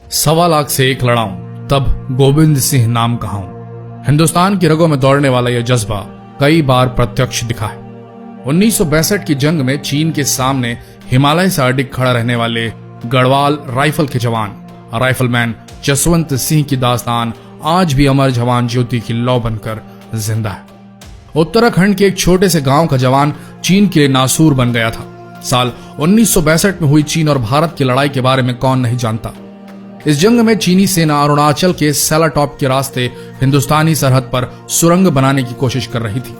1.25 लाख से एक लड़ाऊं तब गोविंद सिंह नाम कहाऊं। हिंदुस्तान की रगों में दौड़ने वाला यह जज्बा कई बार प्रत्यक्ष दिखा है। 1962 की जंग में चीन के सामने हिमालय से अडिग खड़ा रहने वाले गढ़वाल राइफल के जवान राइफलमैन जसवंत सिंह की दास्तान आज भी अमर जवान ज्योति की लौ बनकर जिंदा है। उत्तराखंड के एक छोटे से गांव का जवान चीन के लिए नासूर बन गया था। साल 1962 में हुई चीन और भारत की लड़ाई के बारे में कौन नहीं जानता। इस जंग में चीनी सेना अरुणाचल के सेलाटॉप के रास्ते हिंदुस्तानी सरहद पर सुरंग बनाने की कोशिश कर रही थी।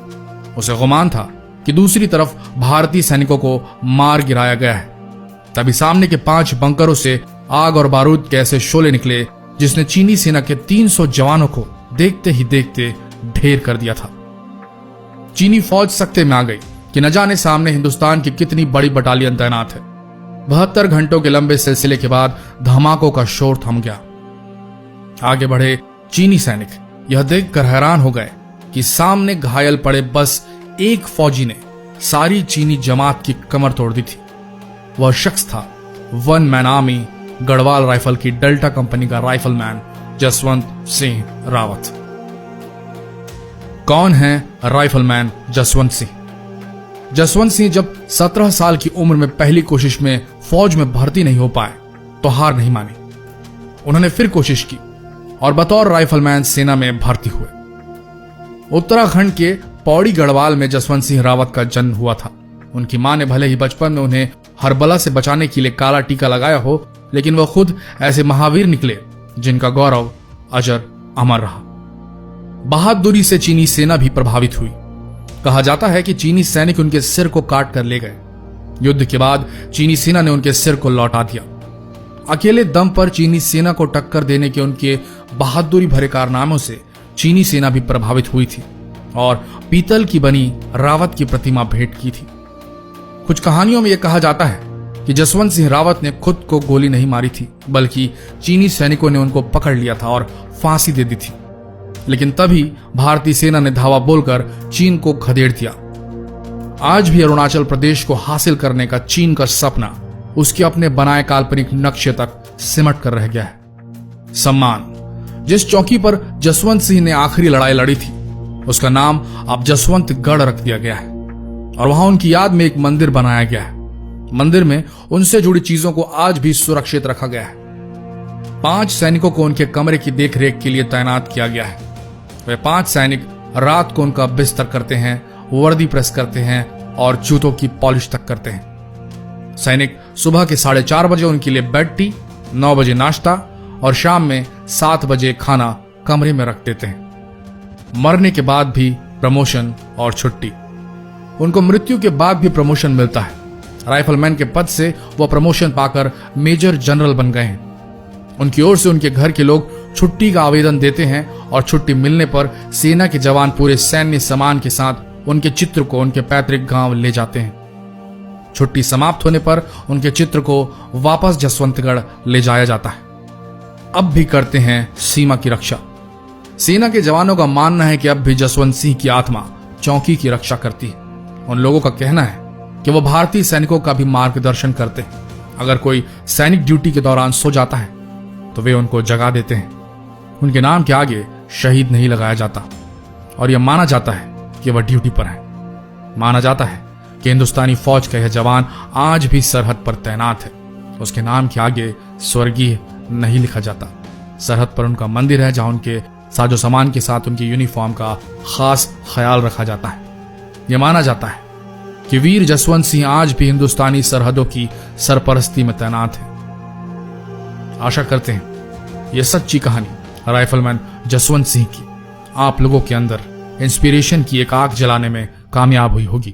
उसे गुमान था कि दूसरी तरफ भारतीय सैनिकों को मार गिराया गया है। तभी सामने के 5 बंकरों से आग और बारूद के ऐसे शोले निकले जिसने चीनी सेना के 300 जवानों को देखते ही देखते ढेर कर दिया था। चीनी फौज सख्ते में आ गई कि न जाने सामने हिंदुस्तान की कितनी बड़ी बटालियन तैनात है। 72 घंटों के लंबे सिलसिले के बाद धमाकों का शोर थम गया। आगे बढ़े चीनी सैनिक यह देखकर हैरान हो गए कि सामने घायल पड़े बस एक फौजी ने सारी चीनी जमात की कमर तोड़ दी थी। वह शख्स था 1 मैन आर्मी गढ़वाल राइफल की डेल्टा कंपनी का राइफलमैन जसवंत सिंह रावत। कौन है राइफलमैन जसवंत सिंह? जसवंत सिंह जब 17 साल की उम्र में पहली कोशिश में फौज में भर्ती नहीं हो पाए तो हार नहीं मानी। उन्होंने फिर कोशिश की और बतौर राइफलमैन सेना में भर्ती हुए। उत्तराखंड के पौड़ी गढ़वाल में जसवंत सिंह रावत का जन्म हुआ था। उनकी मां ने भले ही बचपन में उन्हें हरबला से बचाने के लिए काला टीका लगाया हो, लेकिन वह खुद ऐसे महावीर निकले जिनका गौरव अजर अमर रहा। बहादुरी से चीनी सेना भी प्रभावित हुई। कहा जाता है कि चीनी सैनिक उनके सिर को काट कर ले गए। युद्ध के बाद चीनी सेना ने उनके सिर को लौटा दिया। अकेले दम पर चीनी सेना को टक्कर देने के उनके बहादुरी भरे कारनामों से चीनी सेना भी प्रभावित हुई थी और पीतल की बनी रावत की प्रतिमा भेंट की थी। कुछ कहानियों में यह कहा जाता है कि जसवंत सिंह रावत ने खुद को गोली नहीं मारी थी, बल्कि चीनी सैनिकों ने उनको पकड़ लिया था और फांसी दे दी थी। लेकिन तभी भारतीय सेना ने धावा बोलकर चीन को खदेड़ दिया। आज भी अरुणाचल प्रदेश को हासिल करने का चीन का सपना उसके अपने बनाए काल्पनिक नक्शे तक सिमट कर रह गया है। सम्मान जिस चौकी पर जसवंत सिंह ने आखिरी लड़ाई लड़ी थी उसका नाम अब जसवंतगढ़ रख दिया गया है और वहां उनकी याद में एक मंदिर बनाया गया है। मंदिर में उनसे जुड़ी चीजों को आज भी सुरक्षित रखा गया है। 5 सैनिकों को उनके कमरे की देखरेख के लिए तैनात किया गया है। वे 5 सैनिक रात को उनका बिस्तर करते हैं, वर्दी प्रेस करते हैं और जूतों की पॉलिश तक करते हैं। सैनिक सुबह के 4:30 बजे उनके लिए बेड टी, 9 बजे नाश्ता और शाम में 7 बजे खाना कमरे में रख देते हैं। मरने के बाद भी प्रमोशन और छुट्टी। उनको मृत्यु के बाद भी प्रमोशन मिलता है। राइफलमैन के पद से वह प्रमोशन पाकर मेजर जनरल बन गए हैं। उनकी ओर से उनके घर के लोग छुट्टी का आवेदन देते हैं और छुट्टी मिलने पर सेना के जवान पूरे सैन्य सम्मान के साथ उनके चित्र को उनके पैतृक गांव ले जाते हैं। छुट्टी समाप्त होने पर उनके चित्र को वापस जसवंतगढ़ ले जाया जाता है। अब भी करते हैं सीमा की रक्षा। सेना के जवानों का मानना है कि अब भी जसवंत सिंह की आत्मा चौकी की रक्षा करती है। उन लोगों का कहना है कि वो भारतीय सैनिकों का भी मार्गदर्शन करते हैं। अगर कोई सैनिक ड्यूटी के दौरान सो जाता है तो वे उनको जगा देते हैं। उनके नाम के आगे शहीद नहीं लगाया जाता और यह माना जाता है कि वह ड्यूटी पर है। माना जाता है कि हिंदुस्तानी फौज का यह जवान आज भी सरहद पर तैनात है। उसके नाम के आगे स्वर्गीय नहीं लिखा जाता। सरहद पर उनका मंदिर है जहां उनके साजो सामान के साथ उनकी यूनिफॉर्म का खास ख्याल रखा जाता है। यह माना जाता है कि वीर जसवंत सिंह आज भी हिंदुस्तानी सरहदों की सरपरस्ती में तैनात है। आशा करते हैं यह सच्ची कहानी राइफलमैन जसवंत सिंह की आप लोगों के अंदर इंस्पिरेशन की एक आग जलाने में कामयाब हुई होगी।